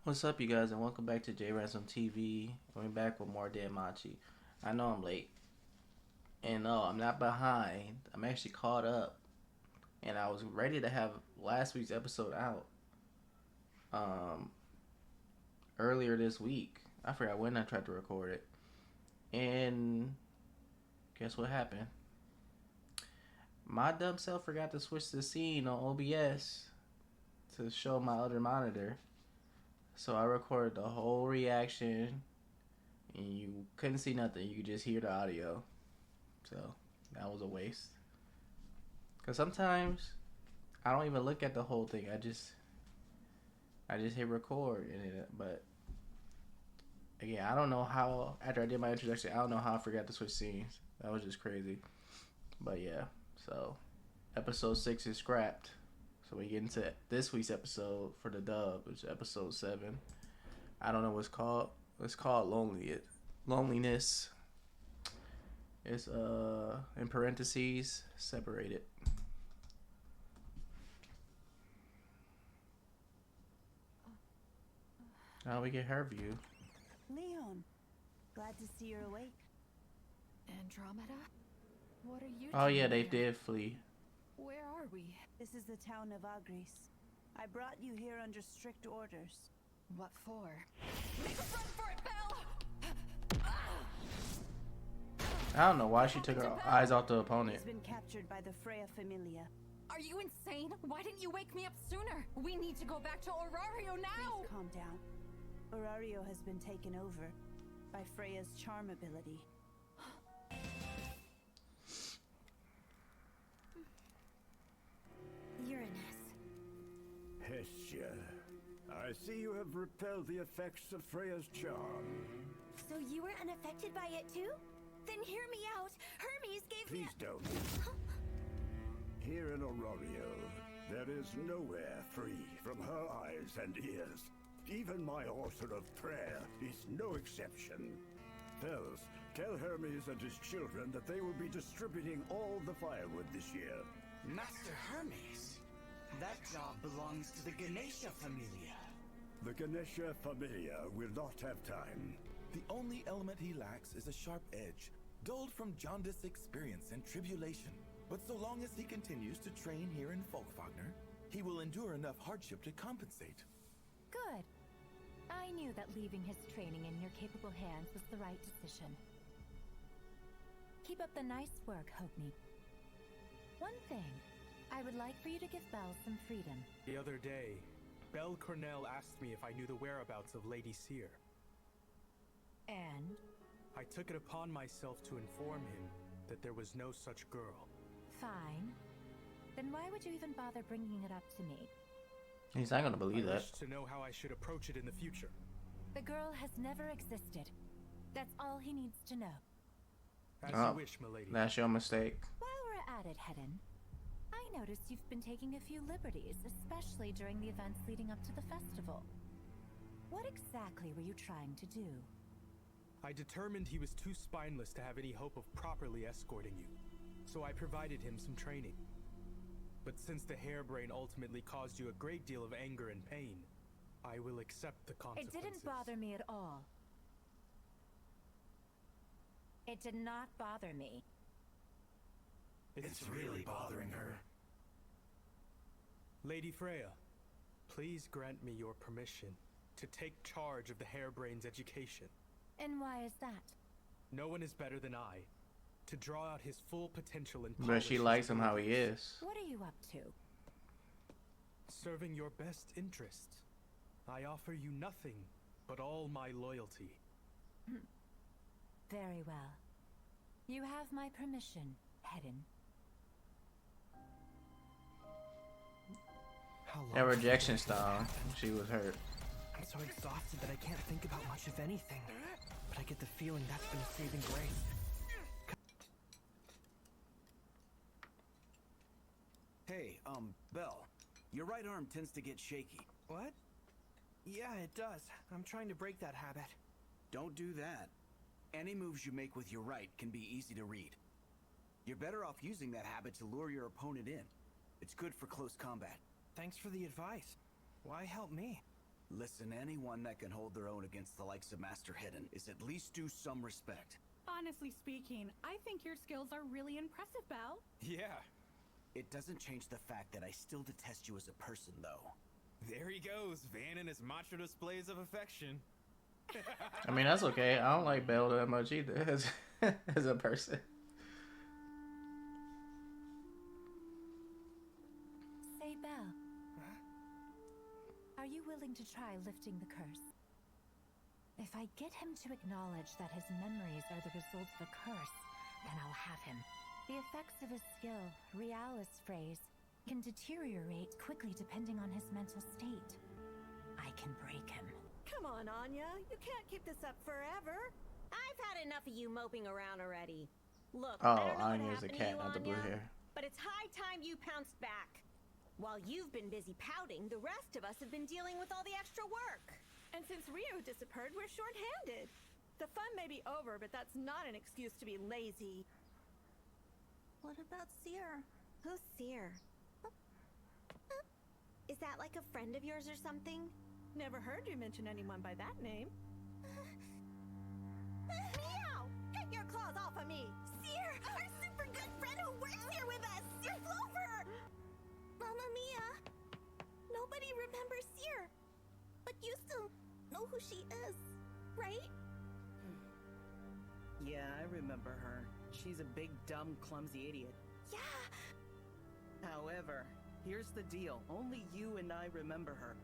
What's up, you guys, and welcome back to J Ransom TV. We're back with more Danmachi. I know I'm late, and no, I'm not behind. I'm actually caught up, and I was ready to have last week's episode out um, earlier this week. I forgot when I tried to record it, and guess what happened? My dumb self forgot to switch the scene on OBS to show my other monitor, so I recorded the whole reaction and you couldn't see nothing. You could just hear the audio. So that was a waste. Cause sometimes I don't even look at the whole thing. I just hit record and it. But again, I don't know how. After I did my introduction, I don't know how I forgot to switch scenes. That was just crazy. But yeah, so episode 6 is scrapped. So we get into this week's episode for the dub, which is episode 7. I don't know what's called. It's called Loneliness. It's in parentheses separated. Now we get her view. Leon, glad to see you're awake. Andromeda? What are you Oh yeah, doing they here? did flee. Where are we? This is the town of Agris. I brought you here under strict orders. What for? Make a run for it, Belle! I don't know why she took her eyes off the opponent. He's been captured by the Freya Familia. Are you insane? Why didn't you wake me up sooner? We need to go back to Aurario now! Please calm down. Aurario has been taken over by Freya's charm ability. Uranus. Hestia, I see you have repelled the effects of Freya's charm. So you were unaffected by it too? Then hear me out. Hermes gave me. Please don't. Here in Aurario, there is nowhere free from her eyes and ears. Even my altar of prayer is no exception. Bells, tell Hermes and his children that they will be distributing all the firewood this year. Master Hermes, that job belongs to the Ganesha Familia. The Ganesha Familia will not have time. The only element he lacks is a sharp edge, dulled from jaundice experience and tribulation. But so long as he continues to train here in Folkvogner, he will endure enough hardship to compensate. Good. I knew that leaving his training in your capable hands was the right decision. Keep up the nice work, Hogni. One thing, I would like for you to give Belle some freedom. The other day, Belle Cornell asked me if I knew the whereabouts of Lady Seer. And? I took it upon myself to inform him that there was no such girl. Fine. Then why would you even bother bringing it up to me? He's not gonna believe I that. wish to know how I should approach it in the future. The girl has never existed. That's all he needs to know. As Oh, you wish, milady. That's your mistake. While we're at it, Hedon, I noticed you've been taking a few liberties, especially during the events leading up to the festival. What exactly were you trying to do? I determined he was too spineless to have any hope of properly escorting you, so I provided him some training. But since the harebrain ultimately caused you a great deal of anger and pain, I will accept the It consequences. didn't bother me at all. It did not bother me. It's really bothering her. Lady Freya, please grant me your permission to take charge of the harebrain's education. And why is that? No one is better than I to draw out his full potential and But she likes him how he is. What are you up to? Serving your best interests. I offer you nothing but all my loyalty. Very well. You have my permission, Hedon. How long That rejection style, she was hurt. I'm so exhausted that I can't think about much of anything. But I get the feeling that's been a saving grace. Hey, Belle, your right arm tends to get shaky. What? Yeah, it does. I'm trying to break that habit. Don't do that. Any moves you make with your right can be easy to read. You're better off using that habit to lure your opponent in. It's good for close combat. Thanks for the advice. Why help me? Listen, anyone that can hold their own against the likes of Master Hidden is at least due some respect. Honestly speaking, I think your skills are really impressive, Belle. Yeah. It doesn't change the fact that I still detest you as a person, though. There he goes, Van and his macho displays of affection. I mean, that's okay. I don't like Belle that much either as a person. Say, Belle. Are you willing to try lifting the curse? If I get him to acknowledge that his memories are the result of a curse, then I'll have him. The effects of his skill, Realis phrase, can deteriorate quickly depending on his mental state. I can break him. Come on, Anya. You can't keep this up forever. I've had enough of you moping around already. Look, I don't know what Anya's a happened cat, to you, not the blue Anya, hair. but it's high time you pounced back. While you've been busy pouting, the rest of us have been dealing with all the extra work. And since Rio disappeared, we're short-handed. The fun may be over, but that's not an excuse to be lazy. What about Seer? Who's Seer? Is that like a friend of yours or something? Never heard you mention anyone by that name. Meow! Get your claws off of me! Seer! Our super good friend who works here with us! Seer Clover! Mamma Mia! Nobody remembers Seer. But you still know who she is, right? Yeah, I remember her. She's a big, dumb, clumsy idiot. Yeah! However, here's the deal. Only you and I remember her.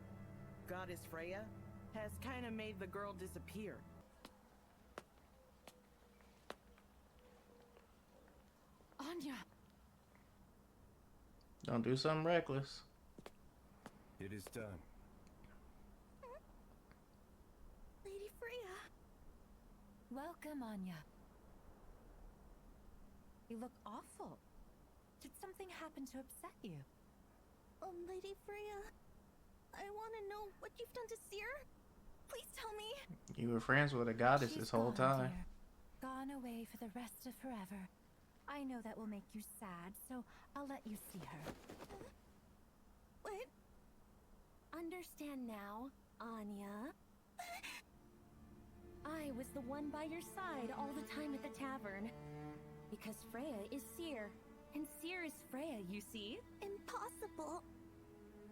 Goddess Freya has kind of made the girl disappear. Anya! Don't do something reckless. It is done. Lady Freya. Welcome, Anya. You look awful. Did something happen to upset you? Lady Freya, I want to know what you've done to Seer. Please tell me. You were friends with a goddess She's this whole gone, time. dear. Gone away for the rest of forever. I know that will make you sad, so I'll let you see her. What? Understand now, Anya. I was the one by your side all the time at the tavern. Because Freya is Seer. And Seer is Freya, you see? Impossible.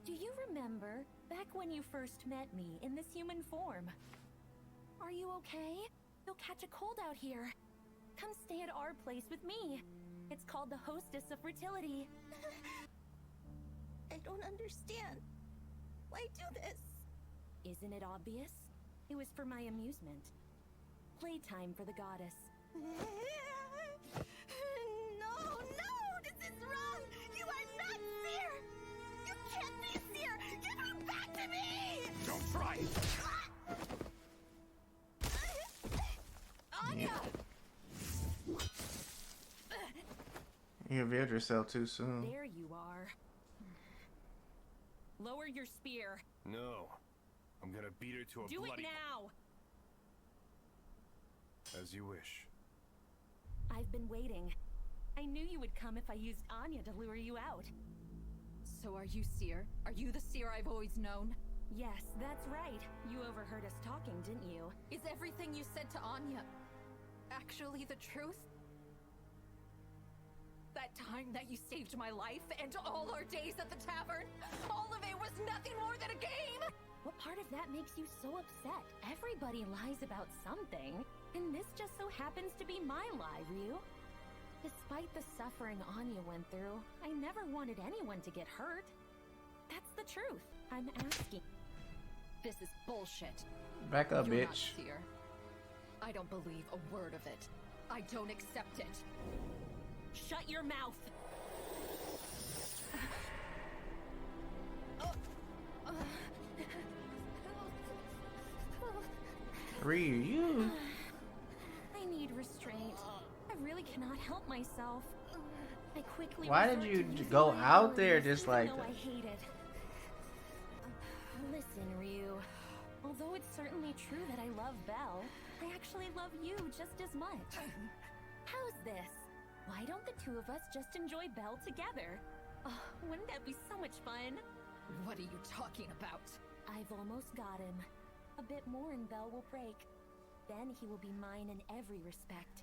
Do you remember back when you first met me in this human form? Are you okay? You'll catch a cold out here. Come stay at our place with me. It's called the Hostess of Fertility. I don't understand. Why do this? Isn't it obvious? It was for my amusement. Playtime for the goddess. No, this is wrong! You are not Seer! You can't be Seer! Give her back to me! Don't try! Anya! You revealed yourself too soon. There you are. Lower your spear. No. I'm gonna beat her to a Do bloody... it now! As you wish. I've been waiting. I knew you would come if I used Anya to lure you out. So are you Seer? Are you the Seer I've always known? Yes, that's right. You overheard us talking, didn't you? Is everything you said to Anya actually the truth? That time that you saved my life and all our days at the tavern, all of it was nothing more than a game! What part of that makes you so upset? Everybody lies about something, and this just so happens to be my lie, Ryu. Despite the suffering Anya went through, I never wanted anyone to get hurt. That's the truth. I'm asking. This is bullshit. Back up, You're not bitch. Seer. I don't believe a word of it. I don't accept it. Shut your mouth! Ryu. I need restraint. I really cannot help myself. I quickly. Why did resort you to using go my out there abilities, just even like though that? I hate it. Listen, Ryu. Although it's certainly true that I love Belle, I actually love you just as much. How's this? Why don't the two of us just enjoy Belle together? Oh, wouldn't that be so much fun? What are you talking about? I've almost got him. A bit more and Belle will break. Then he will be mine in every respect.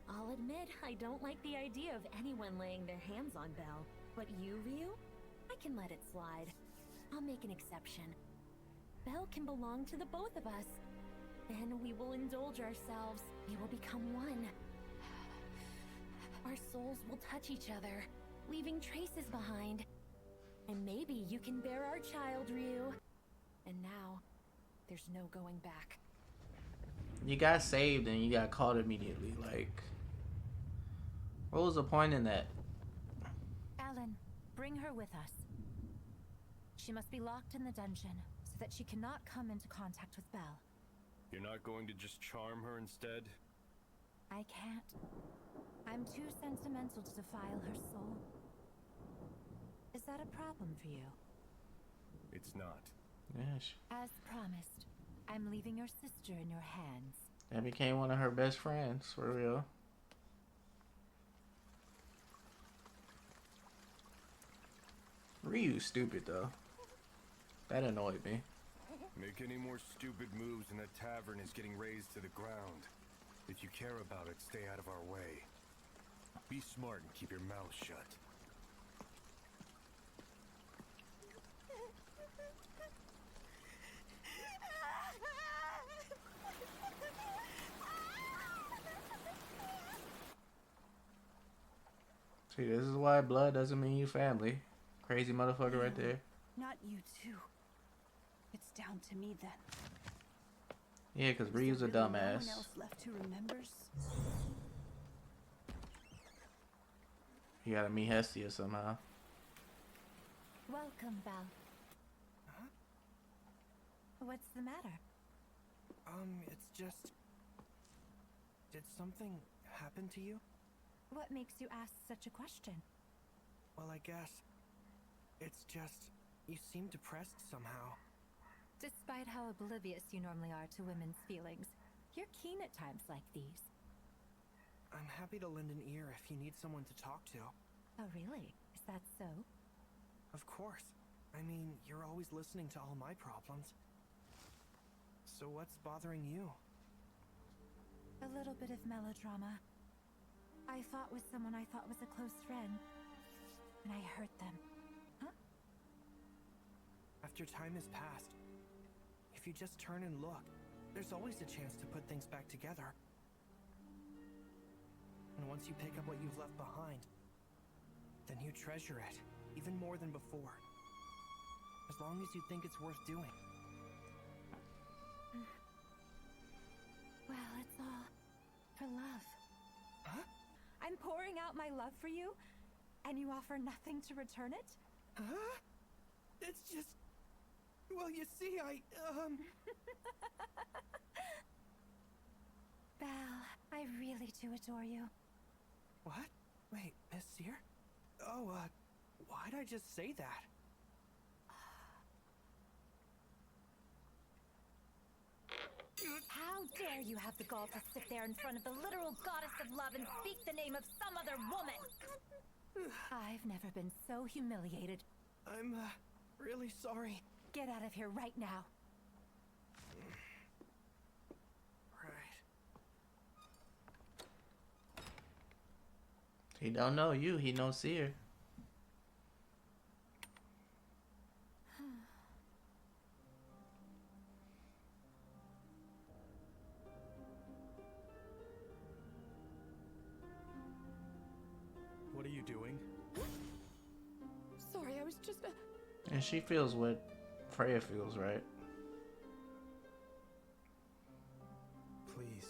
I'll admit, I don't like the idea of anyone laying their hands on Belle. But you, Ryu? I can let it slide. I'll make an exception. Belle can belong to the both of us. Then we will indulge ourselves. We will become one. Our souls will touch each other, leaving traces behind. And maybe you can bear our child, Ryu. And now, there's no going back. You got saved and you got caught immediately. Like, what was the point in that? Alan, bring her with us. She must be locked in the dungeon so that she cannot come into contact with Belle. You're not going to just charm her instead? I can't. I'm too sentimental to defile her soul. Is that a problem for you? It's not. Yes. As promised, I'm leaving your sister in your hands. That became one of her best friends, for real. Ryu's stupid, though. That annoyed me. Make any more stupid moves and the tavern is getting razed to the ground. If you care about it, stay out of our way. Be smart and keep your mouth shut. See, this is why blood doesn't mean you family. Crazy motherfucker right there. Not you too. It's down to me then. Yeah, because Ryu's a Is there really dumbass. No one else left who remembers? You gotta meet Hestia somehow. Welcome, Belle. Huh? What's the matter? It's just... Did something happen to you? What makes you ask such a question? Well, I guess... It's just... You seem depressed somehow. Despite how oblivious you normally are to women's feelings, you're keen at times like these. I'm happy to lend an ear if you need someone to talk to. Oh, really? Is that so? Of course. I mean, you're always listening to all my problems. So what's bothering you? A little bit of melodrama. I fought with someone I thought was a close friend, and I hurt them. Huh? After time has passed, if you just turn and look, there's always a chance to put things back together. And once you pick up what you've left behind, then you treasure it, even more than before. As long as you think it's worth doing. Well, it's all for love. Huh? I'm pouring out my love for you, and you offer nothing to return it? Huh? It's just... Well, you see, Belle, I really do adore you. What? Wait, Miss Seer? Oh, why'd I just say that? How dare you have the gall to sit there in front of the literal goddess of love and speak the name of some other woman? I've never been so humiliated. I'm, really sorry. Get out of here right now. Right. He don't know you, he knows Seer. What are you doing? Sorry, I was just... And she feels what Freya feels, right? Please,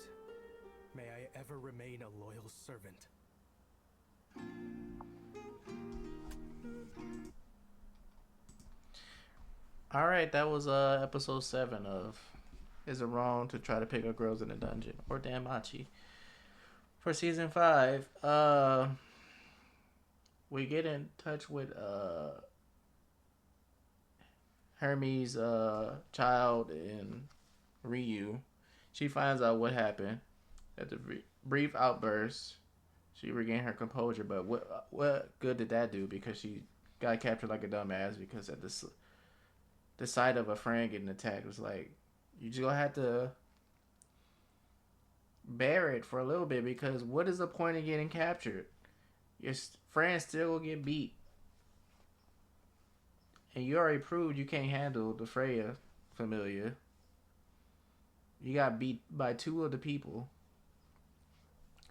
may I ever remain a loyal servant. Alright, that was episode 7 of Is It Wrong to Try to Pick Up Girls in a Dungeon? Or Danmachi. For season 5, we get in touch with Hermes' child and Ryu. She finds out what happened at the brief outburst. She regained her composure, but what good did that do? Because she got captured like a dumbass because the sight of a friend getting attacked was like, you just gonna have to bear it for a little bit, because what is the point of getting captured? Your friend still will get beat. And you already proved you can't handle the Freya familiar. You got beat by two of the people.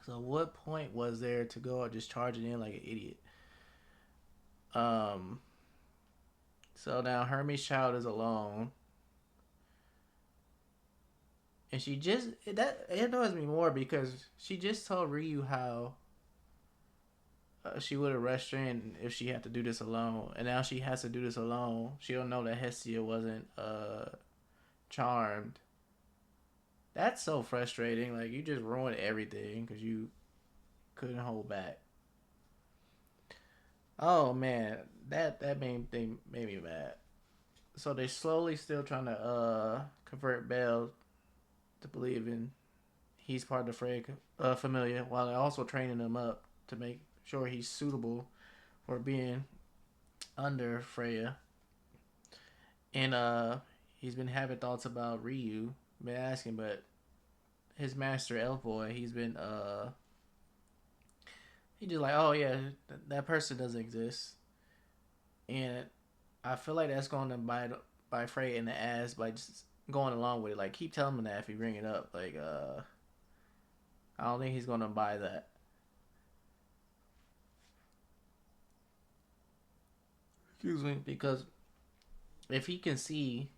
So what point was there to go out just charging in like an idiot? So now Hermes' child is alone. And she just, that it annoys me more because she just told Ryu how she would have rushed in if she had to do this alone, and now she has to do this alone. She don't know that Hestia wasn't charmed. That's so frustrating. Like, you just ruined everything because you couldn't hold back. Oh man, that main thing made me mad. So they're slowly still trying to convert Bell to believe in he's part of the Freya familiar, while they're also training him up to make sure he's suitable for being under Freya. And he's been having thoughts about Ryu, been asking, but his master Elf Boy, he's been he just like, oh yeah, that person doesn't exist. And I feel like that's going to bite Freya in the ass by just going along with it. Like, keep telling him that if you bring it up. Like, I don't think he's gonna buy that. Excuse me, because if he can see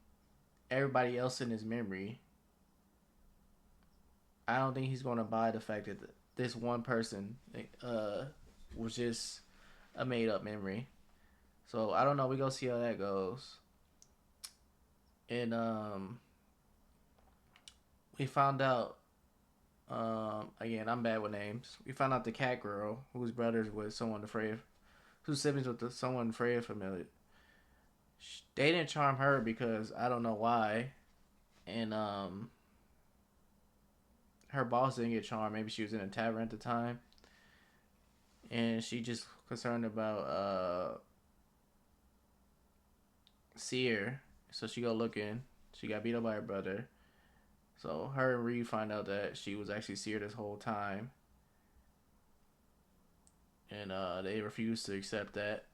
everybody else in his memory, I don't think he's gonna buy the fact that this one person was just a made up memory. So I don't know. We go see how that goes. And we found out. Again, I'm bad with names. We found out the cat girl, whose brothers with someone Freya, whose siblings with someone Freya familiar. They didn't charm her because I don't know why, and her boss didn't get charmed. Maybe she was in a tavern at the time, and she just concerned about Seer, so she go looking. She got beat up by her brother. So her and Ryu find out that she was actually Seer this whole time. And they refuse to accept that.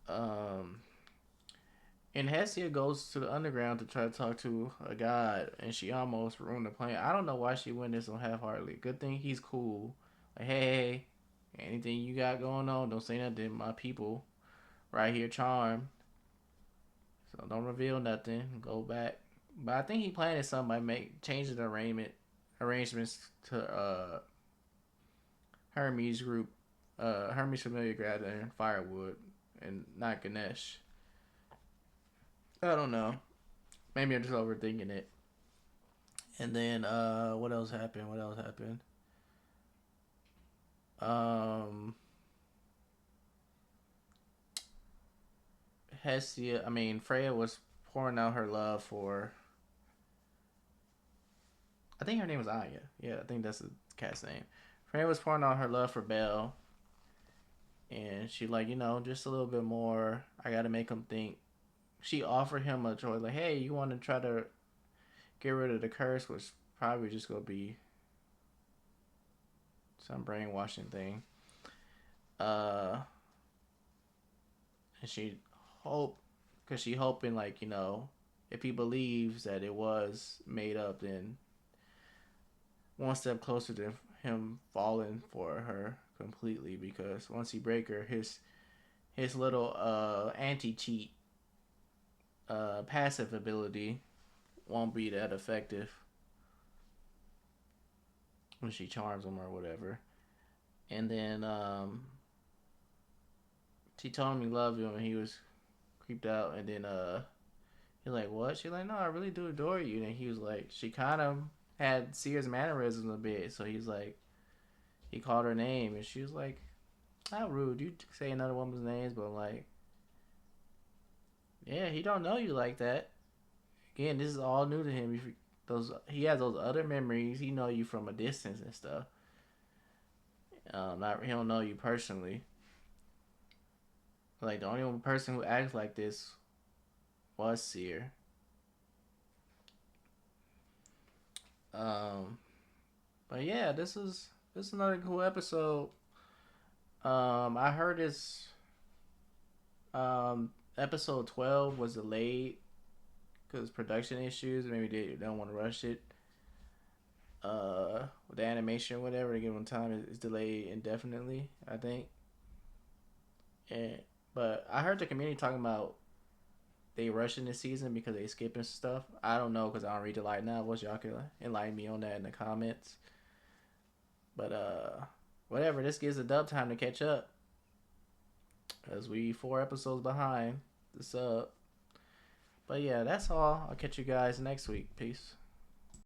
And Hestia goes to the underground to try to talk to a god, and she almost ruined the plan. I don't know why she went this so half-heartedly. Good thing he's cool. Like, hey, anything you got going on, don't say nothing. My people right here charmed. So don't reveal nothing. Go back. But I think he planned something by changing the arrangements to Hermes group, Hermes familiar gathering firewood and not Ganesh. I don't know. Maybe I'm just overthinking it. And then what else happened? Freya was pouring out her love for, I think her name was Anya. Yeah, I think that's the cat's name. Freya was pouring out her love for Belle. And she like, just a little bit more. I got to make him think. She offered him a choice. Like, hey, you want to try to get rid of the curse? Which probably just going to be some brainwashing thing. And she because she hoping like, if he believes that it was made up, then one step closer to him falling for her completely, because once he break her, his little anti-cheat passive ability won't be that effective when she charms him or whatever. And then she told him he loved him and he was creeped out, and then he's like, what? She's like, no, I really do adore you. And he was like, she kind of had Seer's mannerisms a bit, so he's like, he called her name, and she was like, how rude, you say another woman's names, but I'm like, yeah, he don't know you like that. Again, this is all new to him. He has those other memories. He know you from a distance and stuff. He don't know you personally. Like the only one person who acts like this was Seer. But yeah, this is another cool episode. I heard this episode 12 was delayed because production issues. Maybe they don't want to rush it. With the animation or whatever, they give them time. It's delayed indefinitely, I think. And but I heard the community talking about they rushing this season because they skipping stuff. I don't know because I don't read the light novels. Y'all can enlighten me on that in the comments. But whatever. This gives a dub time to catch up, cause we 4 episodes behind the sub. But yeah, that's all. I'll catch you guys next week. Peace.